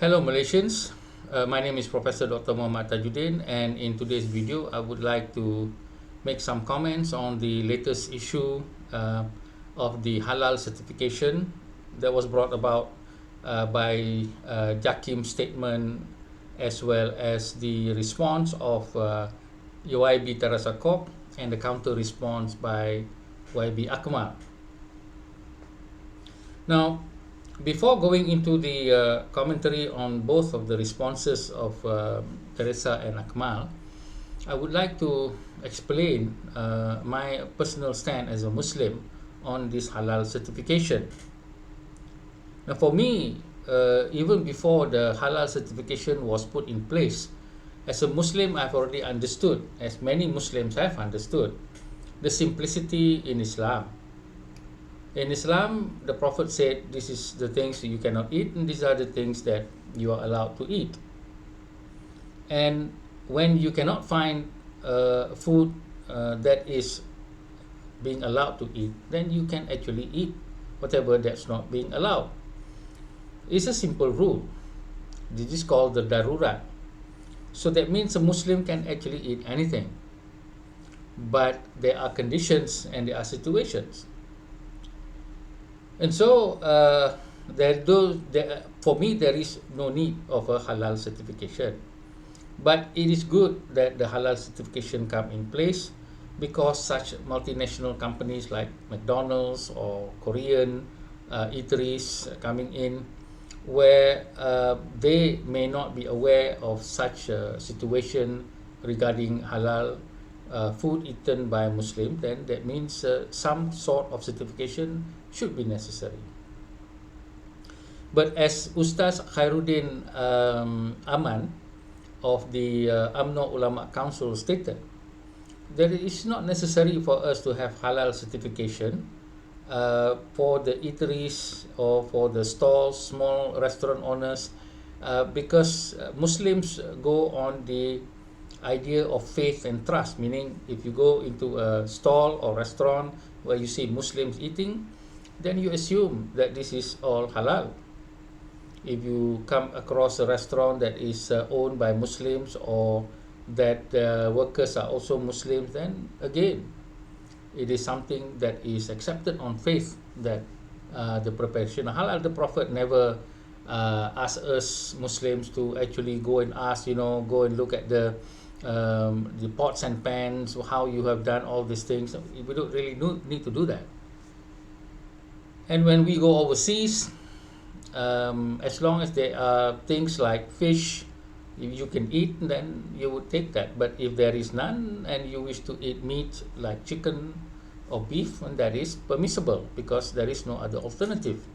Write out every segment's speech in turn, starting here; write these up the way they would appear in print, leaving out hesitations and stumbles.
Hello Malaysians, my name is Professor Dr. Muhammad Tajuddin, and in today's video I would like to make some comments on the latest issue of the Halal certification that was brought about by Jakim's statement, as well as the response of YB Teresa Cs and the counter response by YB Akmal. Now, before going into the commentary on both of the responses of Teresa and Akmal, I would like to explain my personal stand as a Muslim on this halal certification. Now, for me, even before the halal certification was put in place, as a Muslim, I've already understood, as many Muslims have understood, the simplicity in Islam. In Islam, the Prophet said, this is the things you cannot eat, and these are the things that you are allowed to eat. And when you cannot find food that is being allowed to eat, then you can actually eat whatever that's not being allowed. It's a simple rule. This is called the darurat. So that means a Muslim can actually eat anything. But there are conditions and there are situations. And so, for me, there is no need of a halal certification. But it is good that the halal certification come in place, because such multinational companies like McDonald's or Korean eateries coming in, where they may not be aware of such a situation regarding halal food eaten by a Muslim, then that means some sort of certification should be necessary. But as Ustaz Khairuddin Aman of the UMNO Ulama Council stated, that it is not necessary for us to have halal certification for the eateries or for the stalls, small restaurant owners, because Muslims go on the idea of faith and trust, meaning if you go into a stall or restaurant where you see Muslims eating, then you assume that this is all halal. If you come across a restaurant that is owned by Muslims, or that workers are also Muslims, then again, it is something that is accepted on faith, that the preparation of halal. The Prophet never asked us Muslims to actually go and ask, go and look at the pots and pans, how you have done all these things. We don't really need to do that. And when we go overseas, as long as there are things like fish, if you can eat, then you would take that. But if there is none and you wish to eat meat like chicken or beef, then that is permissible, because there is no other alternative.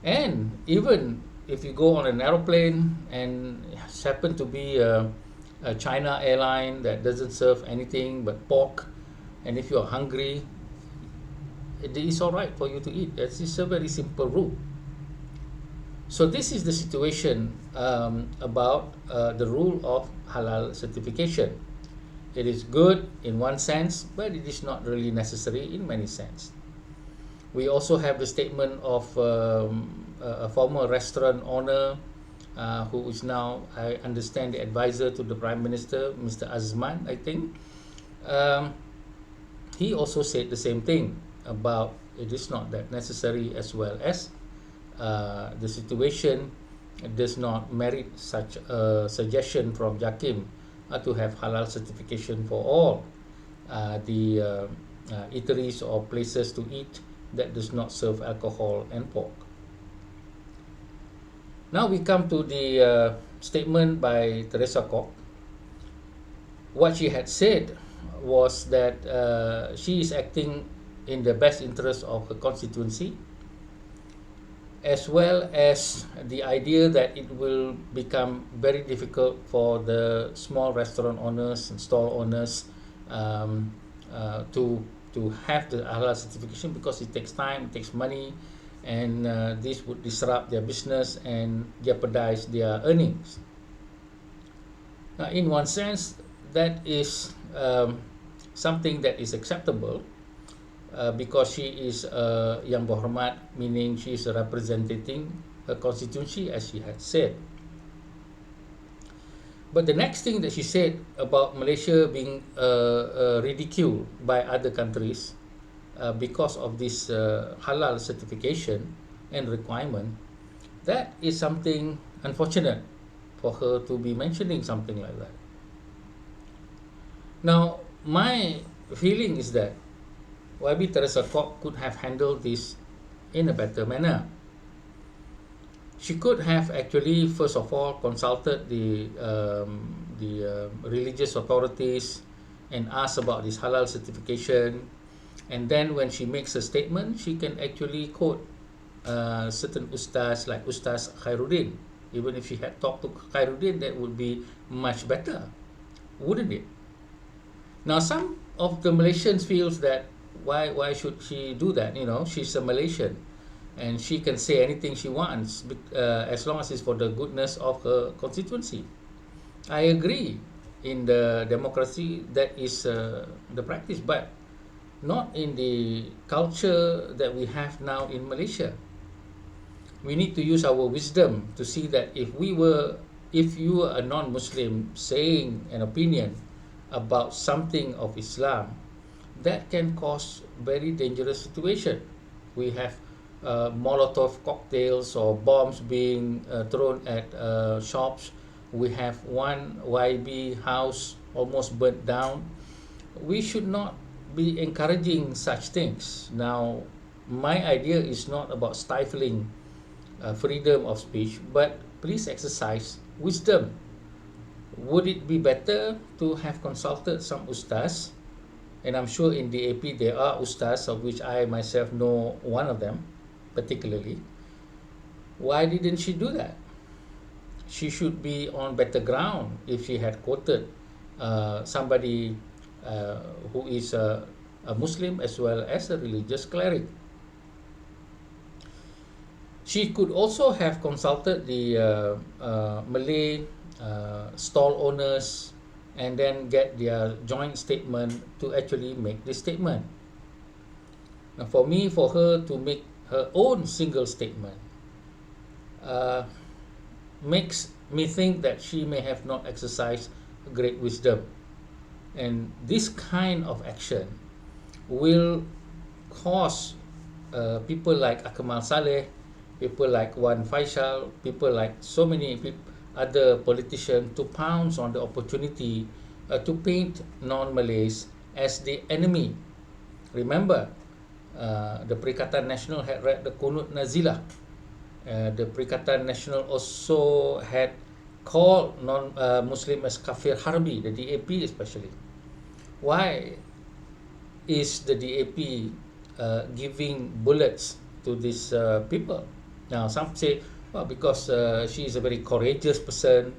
And even if you go on an aeroplane and happen to be a China airline that doesn't serve anything but pork, and if you are hungry, it is all right for you to eat. That is a very simple rule. So this is the situation about the rule of halal certification. It is good in one sense, but it is not really necessary in many sense. We also have the statement of a former restaurant owner who is now, I understand, the advisor to the Prime Minister, Mr. Azman, I think. He also said the same thing about it is not that necessary, as well as the situation does not merit such a suggestion from Jakim to have halal certification for all the eateries or places to eat that does not serve alcohol and pork. Now we come to the statement by Teresa Cs. What she had said was that she is acting in the best interest of her constituency, as well as the idea that it will become very difficult for the small restaurant owners and stall owners to have the halal certification, because it takes time, it takes money, and this would disrupt their business and jeopardize their earnings. Now, in one sense, that is something that is acceptable, because she is yang berhormat, meaning she is representing her constituency, as she had said. But the next thing that she said about Malaysia being ridiculed by other countries because of this halal certification and requirement, that is something unfortunate for her to be mentioning something like that. Now, my feeling is that YB Teresa Kok could have handled this in a better manner. She could have actually, first of all, consulted the religious authorities and asked about this halal certification. And then when she makes a statement, she can actually quote certain ustaz like Ustaz Khairuddin. Even if she had talked to Khairuddin, that would be much better, wouldn't it? Now, some of the Malaysians feels that why should she do that? You know, she's a Malaysian, and she can say anything she wants as long as it's for the goodness of her constituency. I agree. In the democracy, that is the practice, but not in the culture that we have now in Malaysia. We need to use our wisdom to see that if you were a non-Muslim saying an opinion about something of Islam, that can cause very dangerous situation. We have Molotov cocktails or bombs being thrown at shops. We have one YB house almost burnt down. We should not be encouraging such things. Now, my idea is not about stifling freedom of speech, but please exercise wisdom. Would it be better to have consulted some ustaz? And I'm sure in DAP there are ustaz, of which I myself know one of them particularly. Why didn't she do that? She should be on better ground if she had quoted somebody who is a Muslim as well as a religious cleric. She could also have consulted the Malay stall owners and then get their joint statement to actually make this statement. Now, for her to make her own single statement makes me think that she may have not exercised great wisdom. And this kind of action will cause people like Akmal Saleh, people like Wan Faisal, people like so many other politicians to pounce on the opportunity to paint non-Malays as the enemy. Remember, the Perikatan Nasional had read the Kunut Nazilah. The Perikatan Nasional also had called non-Muslim as kafir harbi, the DAP especially. Why is the DAP giving bullets to these people? Now, some say, well, because she is a very courageous person,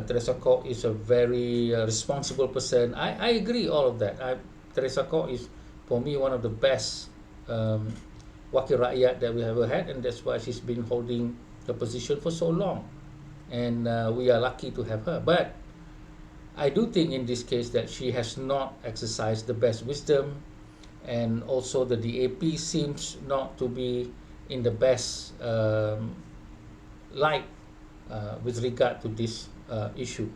Teresa Kok is a very responsible person. I agree all of that. Teresa Kok is, for me, one of the best wakil rakyat that we ever had, and that's why she's been holding the position for so long. And we are lucky to have her. But I do think in this case that she has not exercised the best wisdom, and also the DAP seems not to be in the best light with regard to this issue.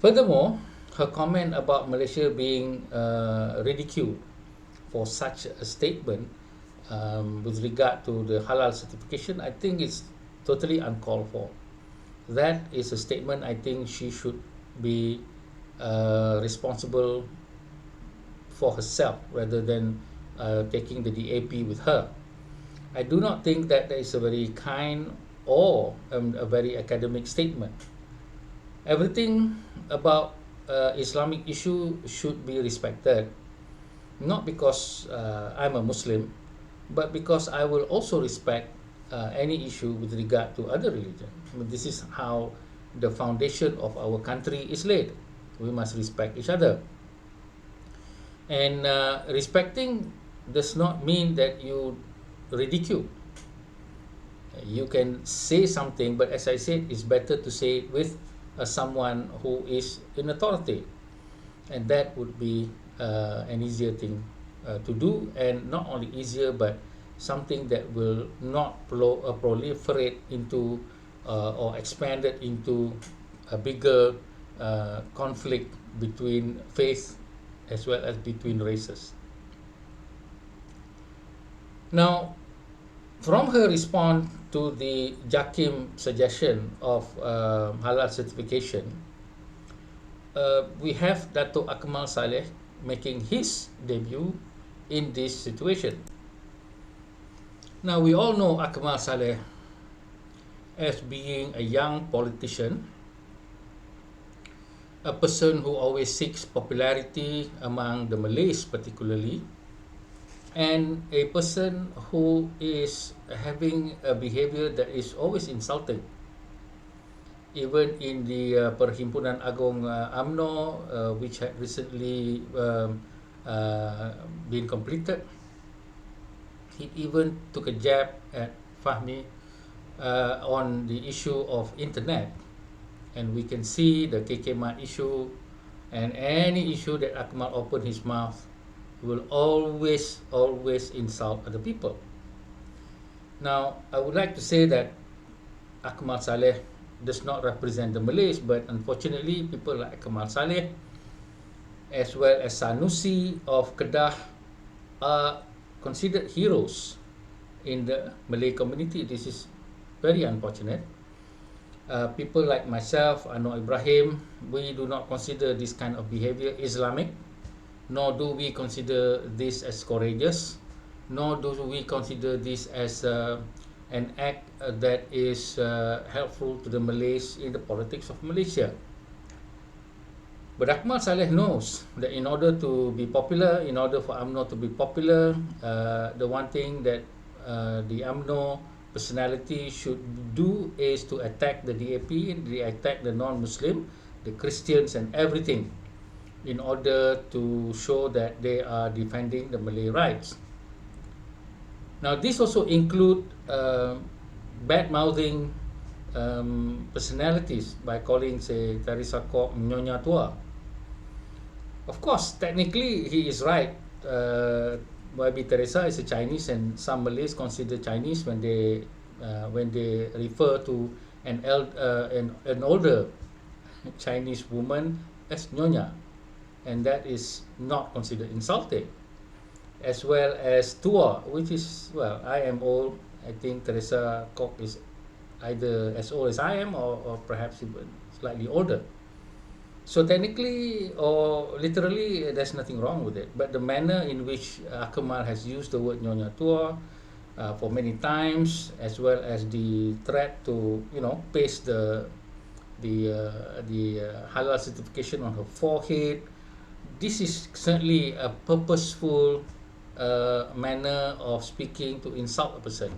Furthermore, her comment about Malaysia being ridiculed for such a statement with regard to the halal certification, I think it's totally uncalled for. That is a statement I think she should be responsible for herself rather than taking the DAP with her. I do not think that is a very kind or a very academic statement. Everything about Islamic issue should be respected, not because I'm a Muslim, but because I will also respect any issue with regard to other religion. I mean, this is how the foundation of our country is laid. We must respect each other. And respecting does not mean that you ridicule. You can say something, but as I said, it's better to say it with someone who is in authority. And that would be an easier thing to do, and not only easier, but something that will not proliferate into or expanded into a bigger conflict between faith as well as between races. Now, from her response to the Jakim suggestion of halal certification, we have Dato' Akmal Saleh making his debut in this situation. Now, we all know Akmal Saleh as being a young politician, a person who always seeks popularity among the Malays particularly, and a person who is having a behavior that is always insulting. Even in the Perhimpunan Agong UMNO, which had recently been completed, he even took a jab at Fahmi on the issue of internet. And we can see the KK Mat issue, and any issue that Akmal opened his mouth, he will always insult other people. Now, I would like to say that Akmal Saleh does not represent the Malays, but unfortunately, people like Akmal Saleh, as well as Sanusi of Kedah, are considered heroes in the Malay community. This is very unfortunate. People like myself, Anwar Ibrahim, we do not consider this kind of behavior Islamic, nor do we consider this as courageous, nor do we consider this as an act that is helpful to the Malays in the politics of Malaysia. But Akmal Saleh knows that in order to be popular, in order for UMNO to be popular, the one thing that the UMNO personality should do is to attack the DAP, they attack the non-Muslim, the Christians and everything, in order to show that they are defending the Malay rights. Now, this also include bad-mouthing personalities by calling, say, Teresa Cs Nyonya Tua. Of course, technically, he is right. YB Teresa is a Chinese, and some Malays consider Chinese when they refer to an older Chinese woman as Nyonya, and that is not considered insulting. As well as Tua, which is, well, I am old. I think Teresa Cs is either as old as I am, or perhaps even slightly older. So technically or literally, there's nothing wrong with it. But the manner in which Akmal has used the word Nyonya Tua for many times, as well as the threat to, paste the halal certification on her forehead, this is certainly a purposeful manner of speaking to insult a person.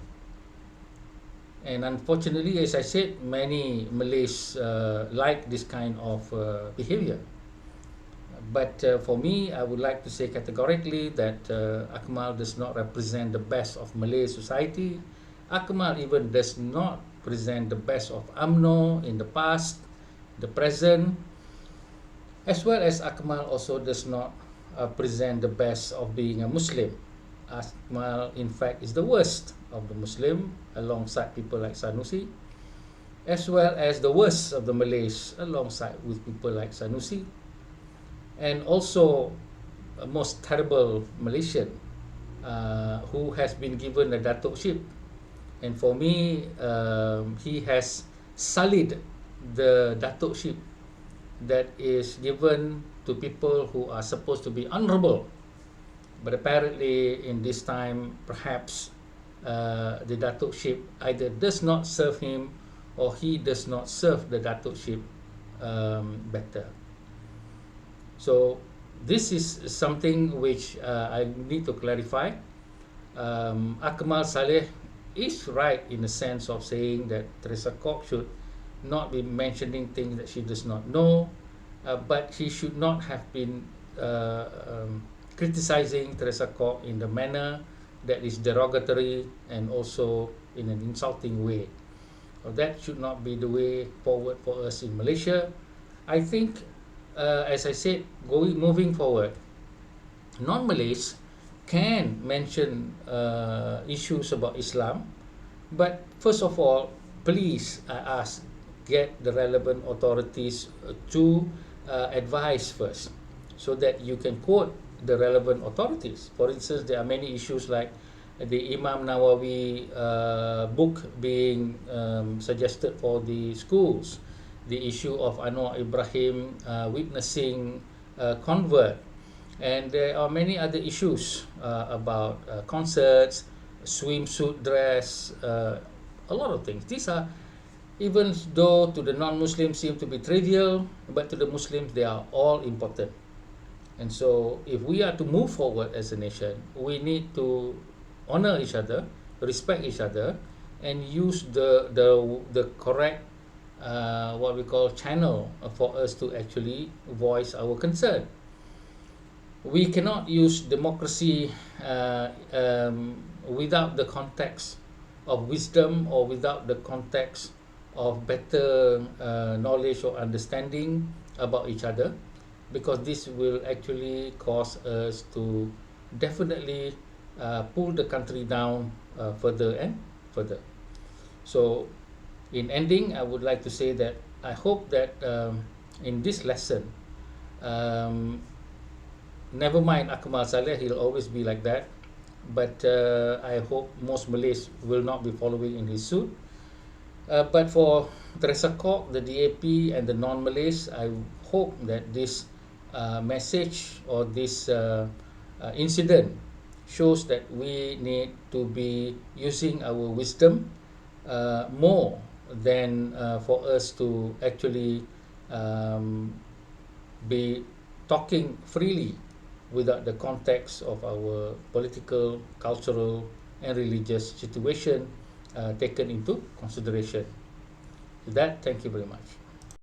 And unfortunately, as I said, many Malays like this kind of behavior. But for me, I would like to say categorically that Akmal does not represent the best of Malay society. Akmal even does not present the best of UMNO in the past, the present, as well as Akmal also does not present the best of being a Muslim. Akmal, in fact, is the worst of the Muslim, alongside people like Sanusi, as well as the worst of the Malays, alongside with people like Sanusi, and also a most terrible Malaysian who has been given a datukship. And for me, he has sullied the datukship that is given to people who are supposed to be honorable. But apparently, in this time, perhaps the datukship either does not serve him, or he does not serve the datukship better. So this is something which I need to clarify. Akmal Saleh is right in the sense of saying that Teresa Cs should not be mentioning things that she does not know, but he should not have been criticizing Teresa Cs in the manner that is derogatory and also in an insulting way. That should not be the way forward for us in Malaysia. I think, as I said, moving forward, non-Malays can mention issues about Islam, but first of all, please, I ask, get the relevant authorities to advise first, so that you can quote the relevant authorities. For instance, there are many issues like the Imam Nawawi book being suggested for the schools, the issue of Anwar Ibrahim witnessing convert, and there are many other issues about concerts, swimsuit dress, a lot of things. These are, even though to the non-Muslims seem to be trivial, but to the Muslims they are all important. And so, if we are to move forward as a nation, we need to honor each other, respect each other, and use the correct what we call channel for us to actually voice our concern. We cannot use democracy without the context of wisdom, or without the context of better knowledge or understanding about each other, because this will actually cause us to definitely pull the country down further and further. So, in ending, I would like to say that I hope that in this lesson, um, never mind Akmal Saleh, he'll always be like that. But I hope most Malays will not be following in his suit. But for Teresa Kok, the DAP, and the non-Malays, I hope that this message, or this incident shows that we need to be using our wisdom more than for us to actually be talking freely without the context of our political, cultural, and religious situation taken into consideration. With that, thank you very much.